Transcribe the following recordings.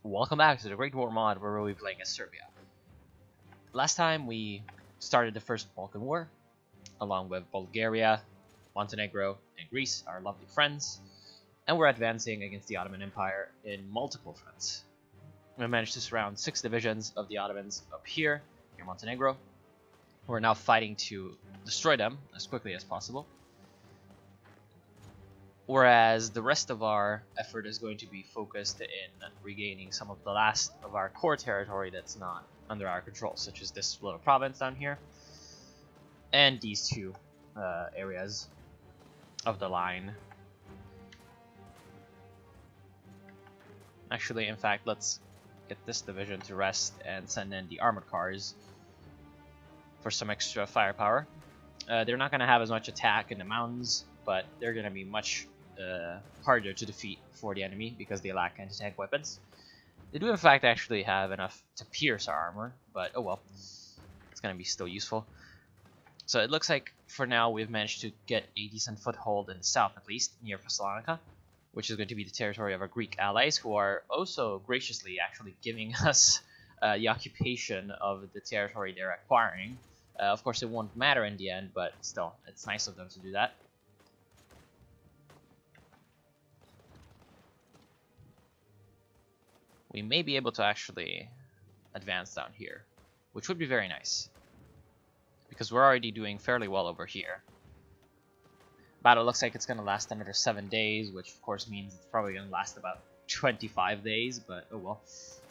Welcome back to the Great War mod where we'll be playing as Serbia. Last time we started the First Balkan War, along with Bulgaria, Montenegro, and Greece, our lovely friends, and we're advancing against the Ottoman Empire in multiple fronts. We managed to surround 6 divisions of the Ottomans up here, near Montenegro. We're now fighting to destroy them as quickly as possible. Whereas the rest of our effort is going to be focused in regaining some of the last of our core territory that's not under our control, such as this little province down here, and these two areas of the line. Actually, in fact, let's get this division to rest and send in the armored cars for some extra firepower. They're not going to have as much attack in the mountains, but they're going to be much harder to defeat for the enemy because they lack anti-tank weapons. They do in fact actually have enough to pierce our armor, but oh well, it's going to be still useful. So it looks like for now we've managed to get a decent foothold in the south, at least near Thessalonica, which is going to be the territory of our Greek allies, who are also graciously actually giving us the occupation of the territory they're acquiring. Of course it won't matter in the end, but still, it's nice of them to do that. We may be able to actually advance down here, which would be very nice, because we're already doing fairly well over here. Battle looks like it's going to last another 7 days, which of course means it's probably going to last about 25 days, but oh well.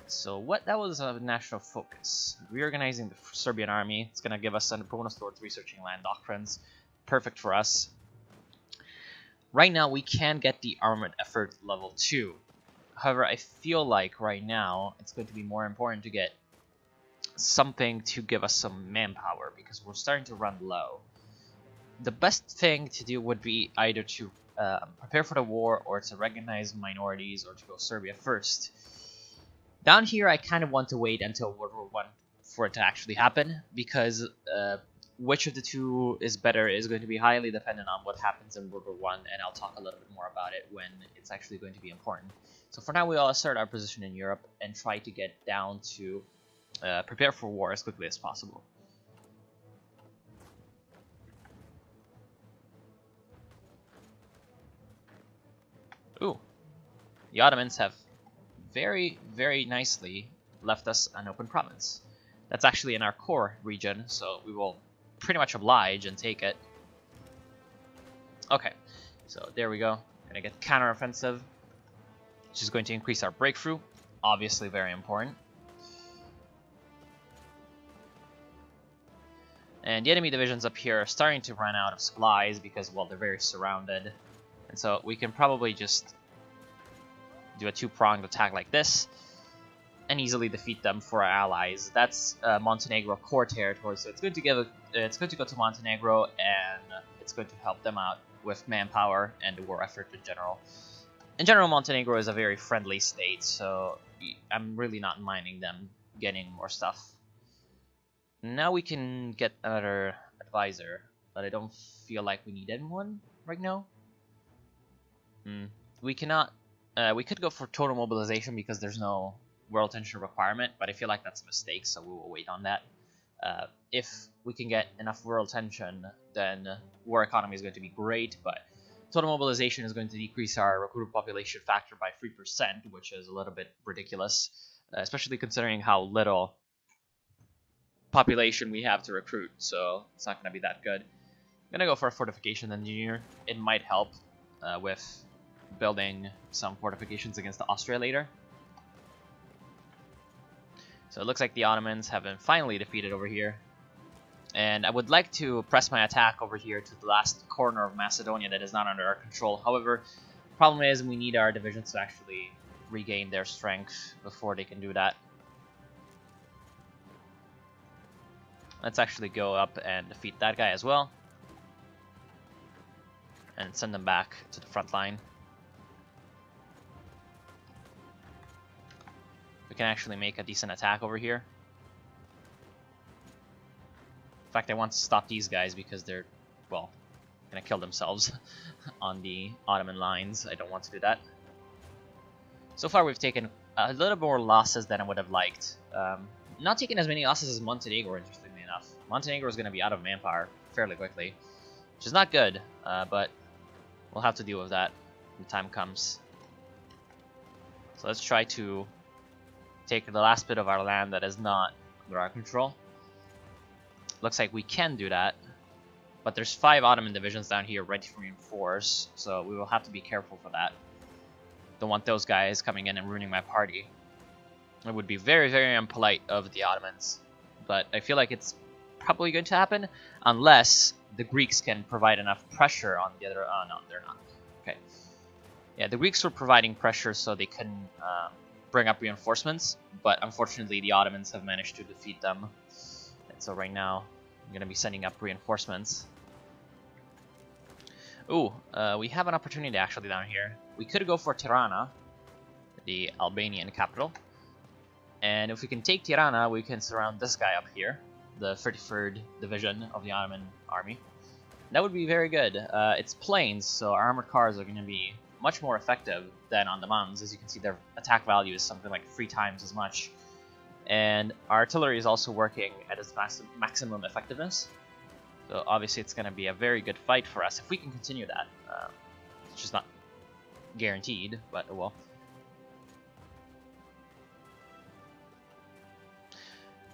So that was a national focus. Reorganizing the Serbian army. It's going to give us a bonus towards researching land doctrines. Perfect for us. Right now we can get the armored effort level 2. However, I feel like right now it's going to be more important to get something to give us some manpower, because we're starting to run low. The best thing to do would be either to prepare for the war, or to recognize minorities, or to go Serbia first. Down here I kind of want to wait until World War I for it to actually happen, because which of the two is better is going to be highly dependent on what happens in World War I, and I'll talk a little bit more about it when it's actually going to be important. So for now, we all assert our position in Europe and try to get down to prepare for war as quickly as possible. Ooh, the Ottomans have very, very nicely left us an open province. That's actually in our core region, so we will pretty much oblige and take it. Okay, so there we go. Gonna get counteroffensive, which is going to increase our breakthrough. Obviously very important. And the enemy divisions up here are starting to run out of supplies because, well, they're very surrounded. And so we can probably just do a two-pronged attack like this and easily defeat them for our allies. That's Montenegro core territory, so it's going to go to Montenegro, and it's going to help them out with manpower and the war effort in general. In general, Montenegro is a very friendly state, so I'm really not minding them getting more stuff. Now we can get another advisor, but I don't feel like we need anyone right now. We cannot. We could go for total mobilization because there's no world tension requirement, but I feel like that's a mistake, so we will wait on that. If we can get enough world tension, then war economy is going to be great, but total mobilization is going to decrease our recruit population factor by 3%, which is a little bit ridiculous, especially considering how little population we have to recruit, so it's not going to be that good. I'm going to go for a fortification engineer. It might help with building some fortifications against Austria later. So it looks like the Ottomans have been finally defeated over here. And I would like to press my attack over here to the last corner of Macedonia that is not under our control. However, the problem is we need our divisions to actually regain their strength before they can do that. Let's actually go up and defeat that guy as well, and send them back to the front line. We can actually make a decent attack over here. In fact, I want to stop these guys because they're, well, gonna kill themselves on the Ottoman lines. I don't want to do that. So far we've taken a little more losses than I would have liked. Not taking as many losses as Montenegro, interestingly enough. Montenegro is going to be out of manpower fairly quickly, which is not good, but we'll have to deal with that when the time comes. So let's try to take the last bit of our land that is not under our control. Looks like we can do that, but there's 5 Ottoman divisions down here ready to reinforce, so we will have to be careful for that. Don't want those guys coming in and ruining my party. It would be very, very impolite of the Ottomans, but I feel like it's probably going to happen unless the Greeks can provide enough pressure on the other. Oh no, they're not. Okay. Yeah, the Greeks were providing pressure so they couldn't bring up reinforcements, but unfortunately the Ottomans have managed to defeat them. And so right now I'm going to be sending up reinforcements. Ooh, we have an opportunity actually down here. We could go for Tirana, the Albanian capital. And if we can take Tirana, we can surround this guy up here, the 33rd Division of the Ottoman army. That would be very good. It's plains, so our armored cars are going to be much more effective than on the mountains. As you can see, their attack value is something like 3 times as much. And our artillery is also working at its maximum effectiveness. So obviously it's going to be a very good fight for us if we can continue that. It's just not guaranteed, but well.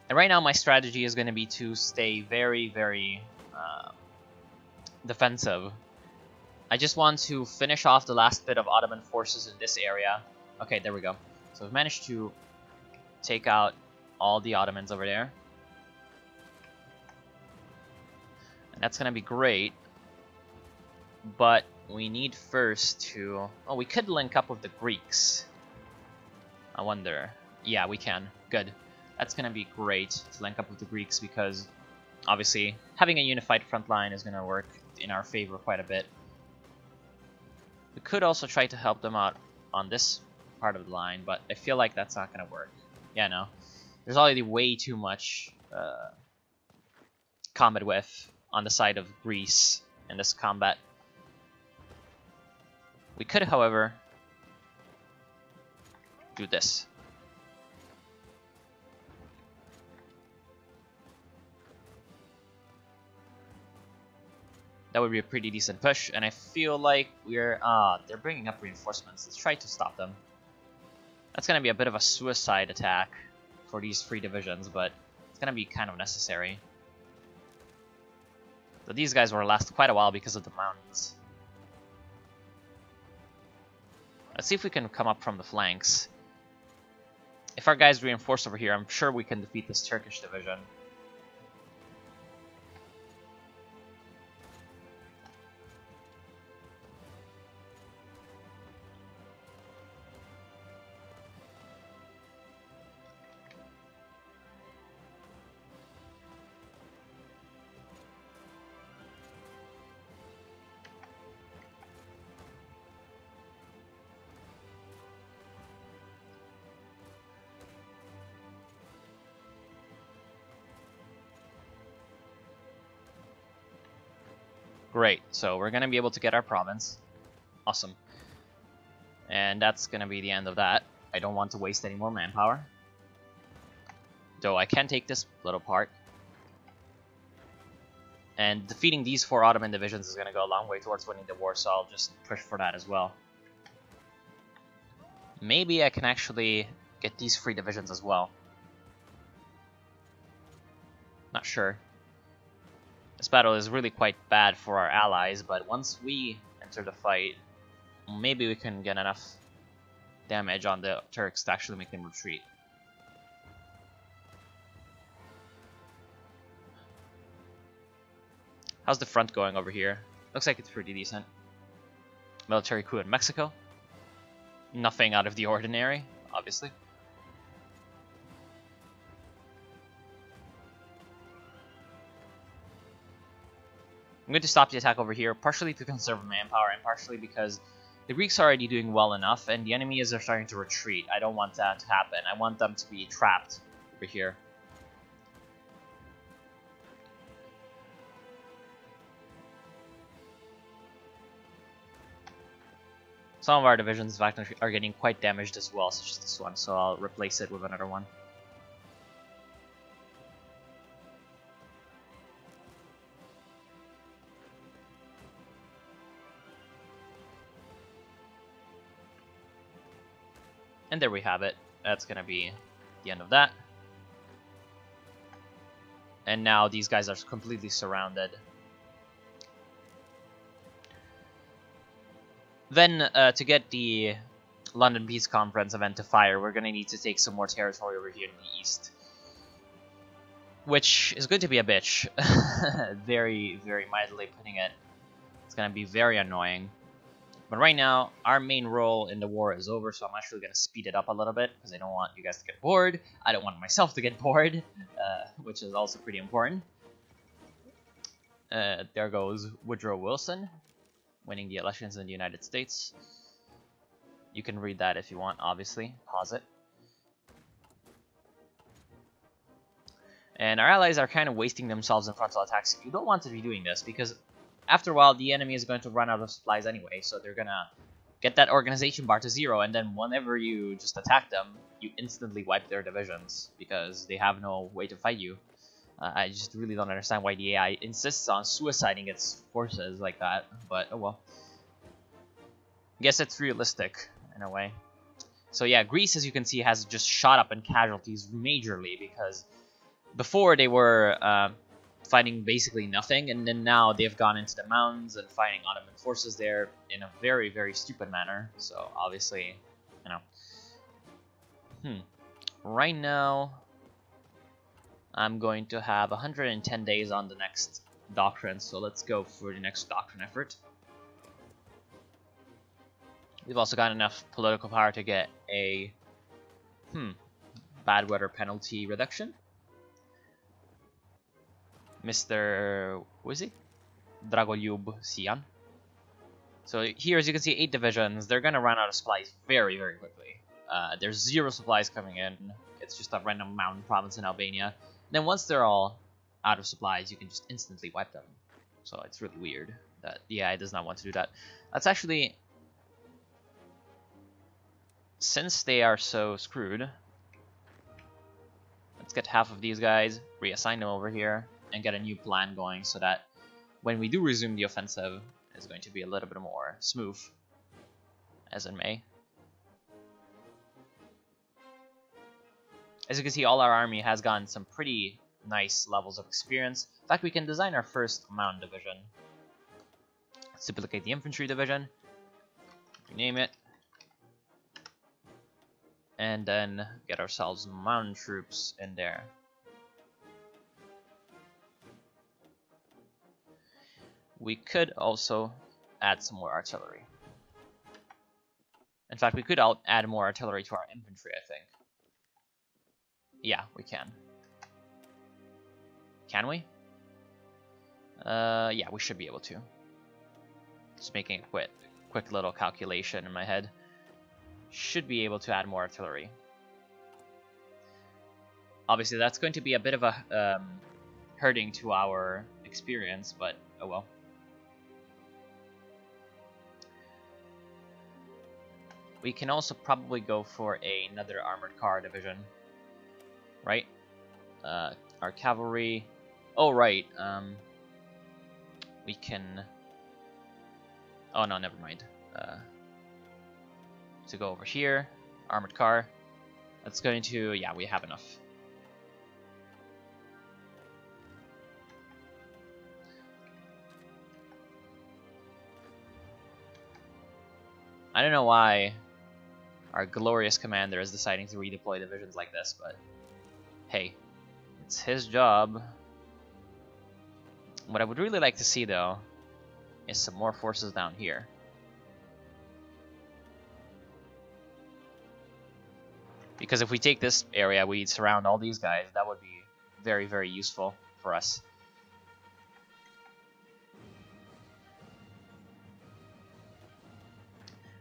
And right now my strategy is going to be to stay very, very defensive. I just want to finish off the last bit of Ottoman forces in this area. Okay, there we go. So we've managed to take out all the Ottomans over there. And that's going to be great. But we need first to... Oh, we could link up with the Greeks. I wonder. Yeah, we can. Good. That's going to be great to link up with the Greeks because obviously having a unified front line is going to work in our favor quite a bit. We could also try to help them out on this part of the line, but I feel like that's not going to work. Yeah, no. There's already way too much combat width on the side of Greece in this combat. We could, however, do this. That would be a pretty decent push, and I feel like we're... they're bringing up reinforcements. Let's try to stop them. That's going to be a bit of a suicide attack for these 3 divisions, but it's going to be kind of necessary. So these guys will last quite a while because of the mountains. Let's see if we can come up from the flanks. If our guys reinforce over here, I'm sure we can defeat this Turkish division. Great, so we're going to be able to get our province. Awesome. And that's going to be the end of that. I don't want to waste any more manpower. Though I can take this little part. And defeating these 4 Ottoman divisions is going to go a long way towards winning the war, so I'll just push for that as well. Maybe I can actually get these 3 divisions as well. Not sure. This battle is really quite bad for our allies, but once we enter the fight, maybe we can get enough damage on the Turks to actually make them retreat. How's the front going over here? Looks like it's pretty decent. Military coup in Mexico. Nothing out of the ordinary, obviously. I'm going to stop the attack over here, partially to conserve manpower and partially because the Greeks are already doing well enough and the enemy is starting to retreat. I don't want that to happen. I want them to be trapped over here. Some of our divisions, in fact, are getting quite damaged as well, such as this one, so I'll replace it with another one. And there we have it. That's gonna be the end of that. And now these guys are completely surrounded. Then, to get the London Peace Conference event to fire, we're gonna need to take some more territory over here in the east. Which is going to be a bitch. Very, very mildly putting it. It's gonna be very annoying. But right now, our main role in the war is over, so I'm actually going to speed it up a little bit, because I don't want you guys to get bored. I don't want myself to get bored, which is also pretty important. There goes Woodrow Wilson, winning the elections in the United States. You can read that if you want, obviously. Pause it. And our allies are kind of wasting themselves in frontal attacks. You don't want to be doing this, because after a while, the enemy is going to run out of supplies anyway, so they're gonna get that organization bar to 0, and then whenever you just attack them, you instantly wipe their divisions, because they have no way to fight you. I just really don't understand why the AI insists on suiciding its forces like that, but oh well. I guess it's realistic, in a way. So yeah, Greece, as you can see, has just shot up in casualties majorly, because before they were fighting basically nothing, and then now they've gone into the mountains and fighting Ottoman forces there in a very, very stupid manner. So obviously, you know. Right now, I'm going to have 110 days on the next doctrine, so let's go for the next doctrine effort. We've also got enough political power to get a bad weather penalty reduction. Mr. Who is he? Dragolyub Sian. So here, as you can see, 8 divisions. They're gonna run out of supplies very, very quickly. There's 0 supplies coming in. It's just a random mountain province in Albania. And then once they're all out of supplies, you can just instantly wipe them. So it's really weird that the AI does not want to do that. That's actually, since they are so screwed, let's get half of these guys, reassign them over here, and get a new plan going so that when we do resume the offensive, it's going to be a little bit more smooth, as in May. As you can see, all our army has gotten some pretty nice levels of experience. In fact, we can design our first mountain division. Let's duplicate the infantry division, rename it, and then get ourselves mountain troops in there. We could also add some more artillery. In fact, we could add more artillery to our infantry, I think. Yeah, we can. Can we? Yeah, we should be able to. Just making a quick little calculation in my head. Should be able to add more artillery. Obviously, that's going to be a bit of a hurting to our experience, but oh well. We can also probably go for another armored car division, right? Our cavalry. Oh, right. We can. Oh no, never mind. To go over here, armored car. That's going to. Yeah, we have enough. I don't know why our glorious commander is deciding to redeploy divisions like this, but hey, it's his job. What I would really like to see, though, is some more forces down here. Because if we take this area, we surround all these guys, that would be very, very useful for us.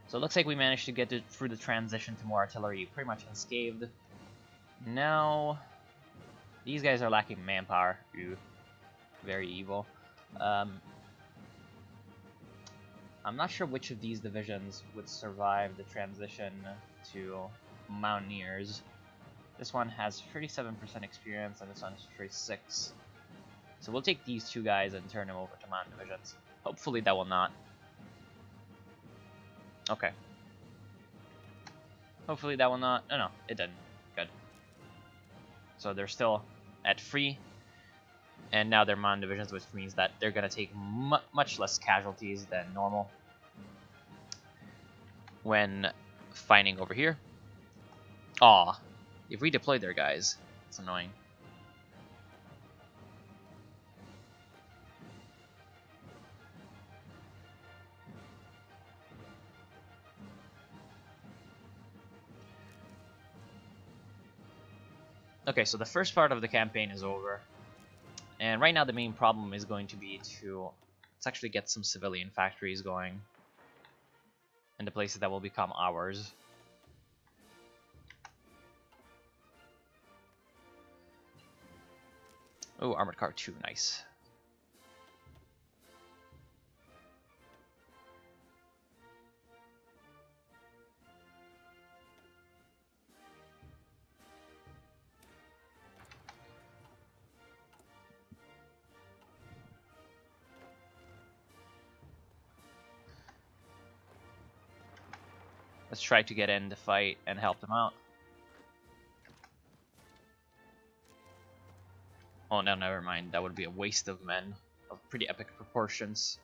So it looks like we managed to get through the transition to more artillery pretty much unscathed. Now, these guys are lacking manpower. Ew. Very evil. I'm not sure which of these divisions would survive the transition to Mountaineers. This one has 37% experience, and this one has 36. So we'll take these two guys and turn them over to Mountain divisions. Hopefully that will not. Okay. Hopefully that will not. No, it didn't. Good. So they're still at free. And now they're Mountain divisions, which means that they're going to take much less casualties than normal when fighting over here. Aw, they've redeployed their guys. It's annoying. Okay, so the first part of the campaign is over. And right now the main problem is going to be to let's actually get some civilian factories going in the places that will become ours. Oh, armored car 2, nice. Let's try to get in the fight and help them out. Oh no, never mind. That would be a waste of men of pretty epic proportions.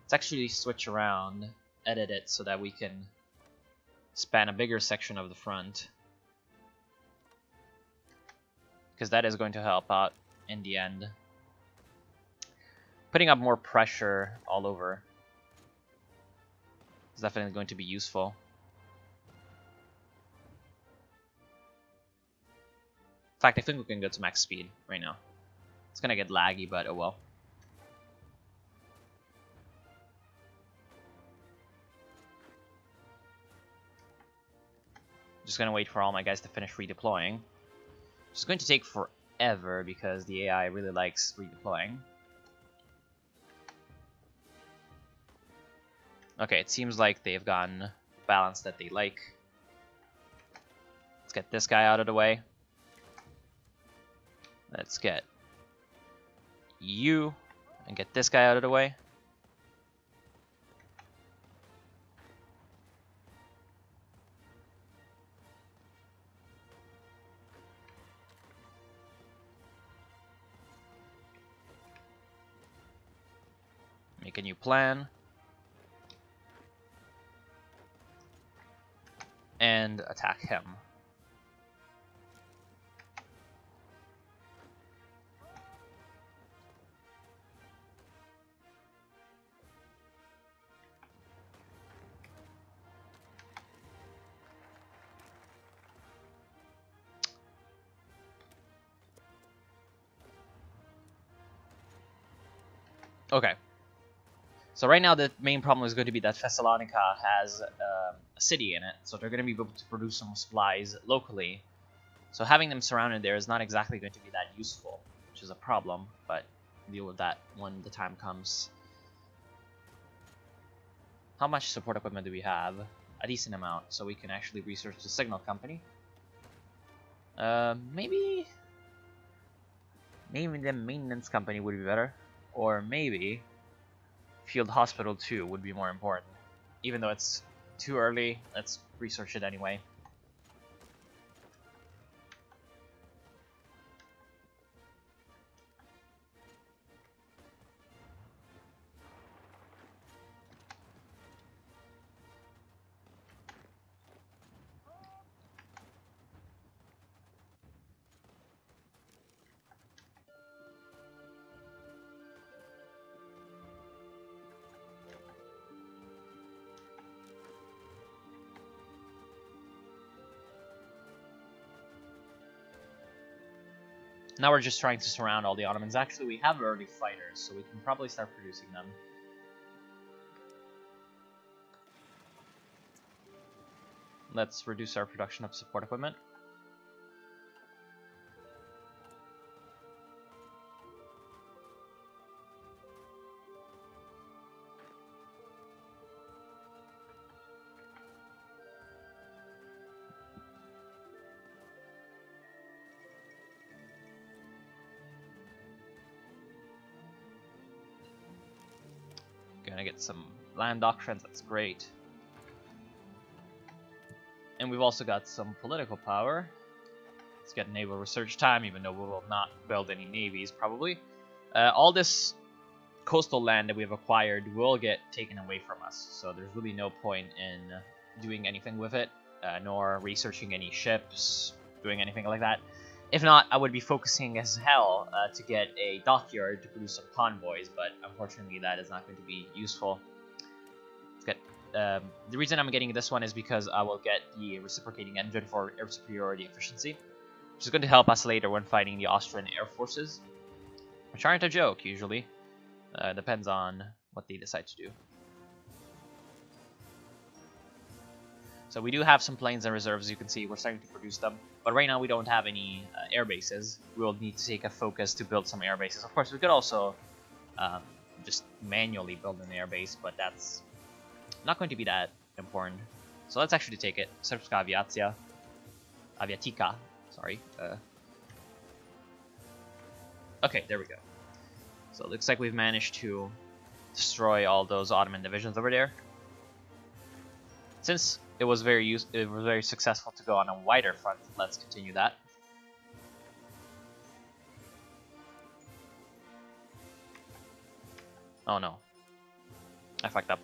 Let's actually switch around, edit it so that we can span a bigger section of the front. Because that is going to help out in the end. Putting up more pressure all over is definitely going to be useful. In fact, I think we can go to max speed right now. It's gonna get laggy, but oh well. Just gonna wait for all my guys to finish redeploying. It's going to take forever because the AI really likes redeploying. Okay, it seems like they've gotten the balance that they like. Let's get this guy out of the way. Let's get you and get this guy out of the way. Make a new plan. And attack him. Okay. So right now the main problem is going to be that Thessalonica has a city in it, so they're going to be able to produce some supplies locally. So having them surrounded there is not exactly going to be that useful, which is a problem, but deal with that when the time comes. How much support equipment do we have? A decent amount, so we can actually research the signal company. Maybe the maintenance company would be better. Or maybe Field Hospital 2 would be more important. Even though it's too early, let's research it anyway. Now we're just trying to surround all the Ottomans. Actually, we have early fighters, so we can probably start producing them. Let's reduce our production of support equipment. Gonna get some land doctrines, that's great. And we've also got some political power. Let's get naval research time, even though we will not build any navies, probably. All this coastal land that we've acquired will get taken away from us, so there's really no point in doing anything with it, nor researching any ships, doing anything like that. If not, I would be focusing as hell to get a dockyard to produce some convoys, but unfortunately that is not going to be useful. Let's get, the reason I'm getting this one is because I will get the reciprocating engine for air superiority efficiency, which is going to help us later when fighting the Austrian air forces, which aren't a joke usually. Depends on what they decide to do. So we do have some planes and reserves, you can see we're starting to produce them. But right now we don't have any air bases. We will need to take a focus to build some air bases. Of course, we could also just manually build an air base, but that's not going to be that important. So let's actually take it. Srpska Aviatika, sorry. Okay, there we go. So it looks like we've managed to destroy all those Ottoman divisions over there. Since it was very successful to go on a wider front, let's continue that. Oh no, I fucked up.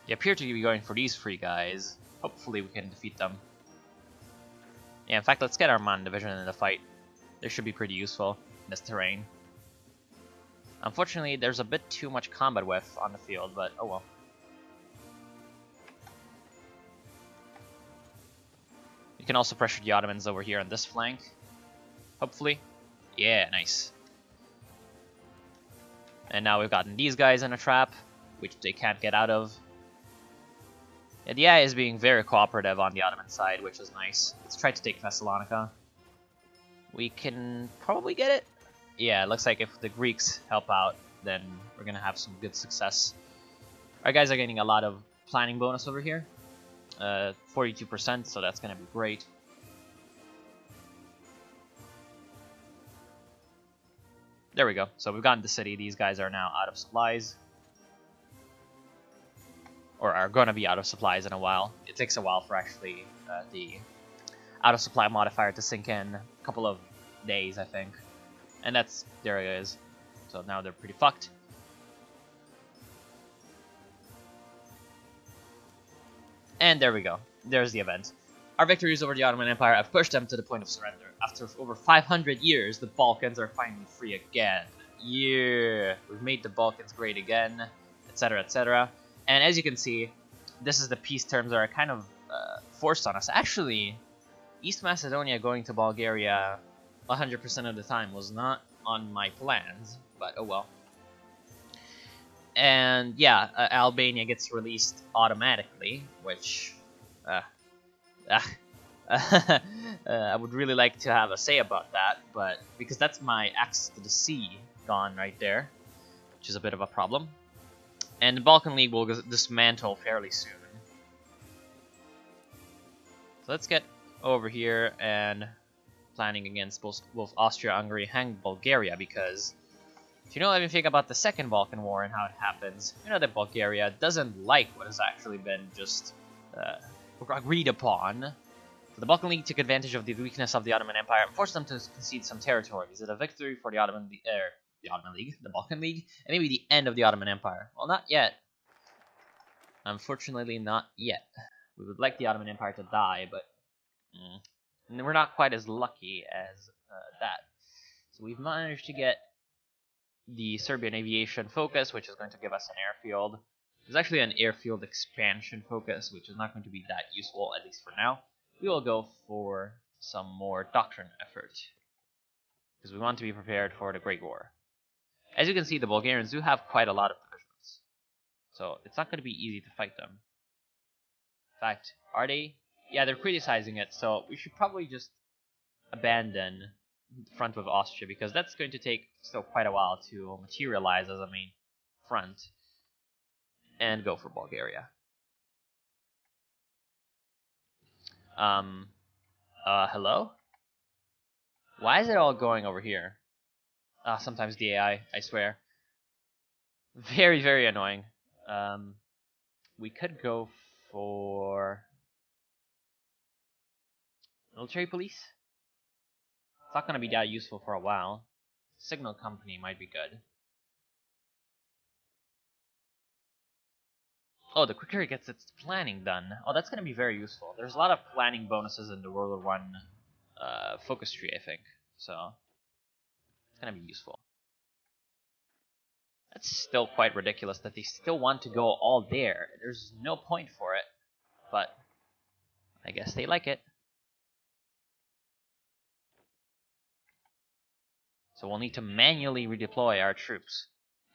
They appear to be going for these three guys. Hopefully we can defeat them. Yeah, in fact, let's get our Mon division in the fight. They should be pretty useful in this terrain. Unfortunately, there's a bit too much combat width on the field, but oh well. You can also pressure the Ottomans over here on this flank. Hopefully. Yeah, nice. And now we've gotten these guys in a trap, which they can't get out of. Yeah, the AI is being very cooperative on the Ottoman side, which is nice. Let's try to take Thessalonica. We can probably get it. Yeah, it looks like if the Greeks help out, then we're going to have some good success. Our guys are getting a lot of planning bonus over here. 42%, so that's going to be great. There we go. So we've gotten the city. These guys are now out of supplies. Or are going to be out of supplies in a while. It takes a while for actually the out of supply modifier to sink in. A couple of days, I think. And that's, there it is. So now they're pretty fucked. And there we go. There's the event. Our victories over the Ottoman Empire have pushed them to the point of surrender. After over 500 years, the Balkans are finally free again. Yeah, we've made the Balkans great again, etc., etc. And as you can see, this is the peace terms that are kind of forced on us. Actually, East Macedonia going to Bulgaria 100% of the time was not on my plans, but oh well. And yeah, Albania gets released automatically, which I would really like to have a say about that, but because that's my access to the sea gone right there, which is a bit of a problem. And the Balkan League will dismantle fairly soon. So let's get over here and planning against both Austria-Hungary and Bulgaria, because if you know anything about the Second Balkan War and how it happens, you know that Bulgaria doesn't like what has actually been just agreed upon. So the Balkan League took advantage of the weakness of the Ottoman Empire and forced them to concede some territory. Is it a victory for the Ottoman League, the Balkan League, and maybe the end of the Ottoman Empire? Well, not yet. Unfortunately, not yet. We would like the Ottoman Empire to die, but we're not quite as lucky as that. So we've managed to get the Serbian aviation focus, which is going to give us an airfield. There's actually an airfield expansion focus, which is not going to be that useful, at least for now. We will go for some more doctrine effort, because we want to be prepared for the Great War. As you can see, the Bulgarians do have quite a lot of divisions, so it's not going to be easy to fight them. In fact, are they? Yeah, they're criticizing it, so we should probably just abandon the front of Austria, because that's going to take still quite a while to materialize as a main front, and go for Bulgaria. Hello? Why is it all going over here? Sometimes the AI, I swear. Very, very annoying. We could go for military police. It's not going to be that useful for a while. Signal company might be good. Oh, the quicker it gets its planning done. Oh, that's going to be very useful. There's a lot of planning bonuses in the World War I focus tree, I think. So, it's going to be useful. That's still quite ridiculous that they still want to go all there. There's no point for it. But, I guess they like it. So we'll need to manually redeploy our troops.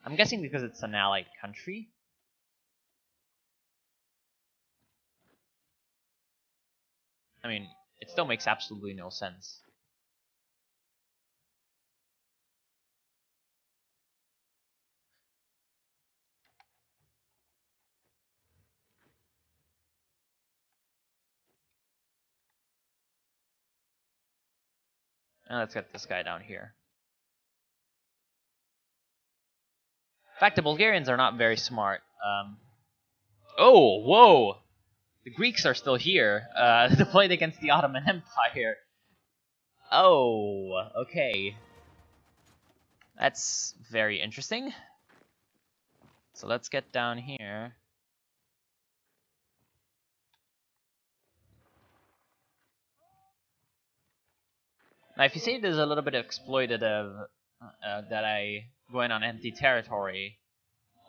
I'm guessing because it's an allied country. I mean, it still makes absolutely no sense. Now let's get this guy down here. In fact, the Bulgarians are not very smart. Oh, whoa! The Greeks are still here, deployed against the Ottoman Empire. Oh, okay. That's very interesting. So let's get down here. Now, if you say there's a little bit of exploitative that I go in on empty territory,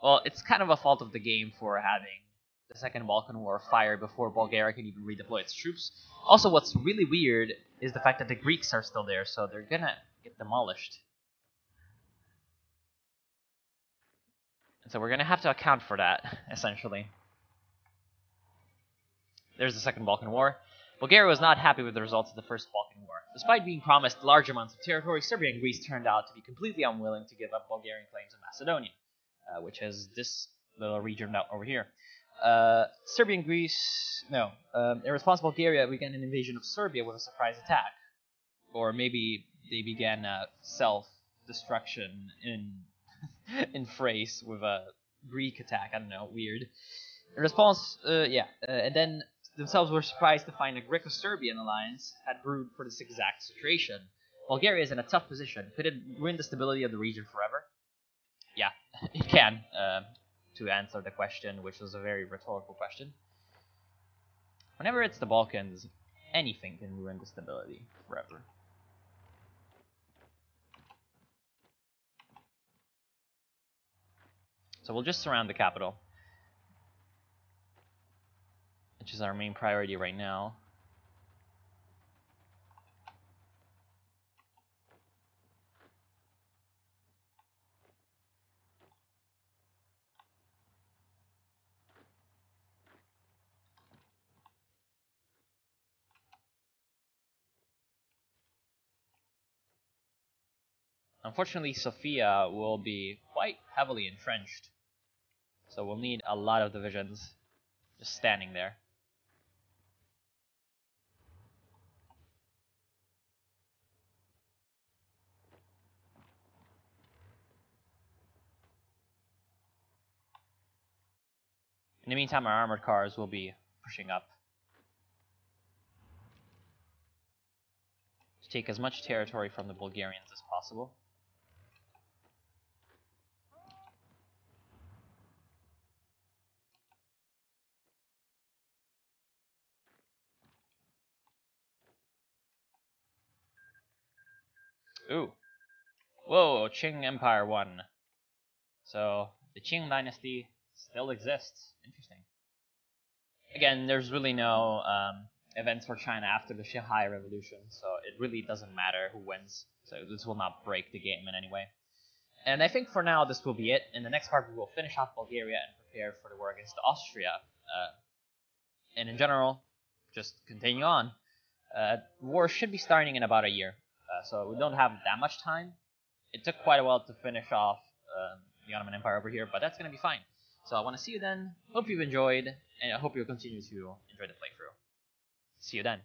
well, it's kind of a fault of the game for having the Second Balkan War fire before Bulgaria can even redeploy its troops. Also, what's really weird is the fact that the Greeks are still there, so they're gonna get demolished. And so we're gonna have to account for that, essentially. There's the Second Balkan War. Bulgaria was not happy with the results of the First Balkan War. Despite being promised large amounts of territory, Serbia and Greece turned out to be completely unwilling to give up Bulgarian claims in Macedonia, which is this little region out over here. Serbia and Greece, no, in response, Bulgaria began an invasion of Serbia with a surprise attack. Or maybe they began self-destruction in phrase with a Greek attack. I don't know, weird. In response, and then themselves were surprised to find a Greco-Serbian alliance had brewed for this exact situation. Bulgaria is in a tough position. Could it ruin the stability of the region forever? Yeah, it can. To answer the question, which was a very rhetorical question. Whenever it's the Balkans, anything can ruin the stability forever. So we'll just surround the capital, which is our main priority right now. Unfortunately, Sofia will be quite heavily entrenched, so we'll need a lot of divisions just standing there. In the meantime, our armored cars will be pushing up to take as much territory from the Bulgarians as possible. Ooh. Whoa, Qing Empire won. So, the Qing dynasty still exists. Interesting. Again, there's really no events for China after the Shanghai Revolution, so it really doesn't matter who wins. So this will not break the game in any way. And I think for now this will be it. In the next part we will finish off Bulgaria and prepare for the war against Austria. And in general, just continue on. War should be starting in about a year, so we don't have that much time. It took quite a while to finish off the Ottoman Empire over here, but that's going to be fine. So I want to see you then. Hope you've enjoyed, and I hope you'll continue to enjoy the playthrough. See you then.